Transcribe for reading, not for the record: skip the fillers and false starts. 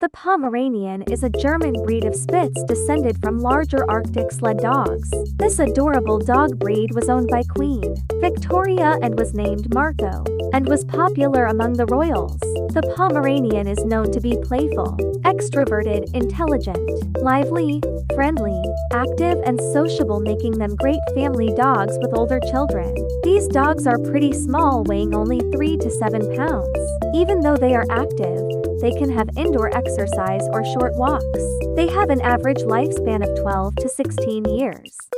The Pomeranian is a German breed of Spitz descended from larger Arctic sled dogs. This adorable dog breed was owned by Queen Victoria and was named Marco, and was popular among the royals. The Pomeranian is known to be playful, extroverted, intelligent, lively, friendly, active, and sociable, making them great family dogs with older children. These dogs are pretty small, weighing only 3 to 7 pounds. Even though they are active, they can have indoor exercise or short walks. They have an average lifespan of 12 to 16 years.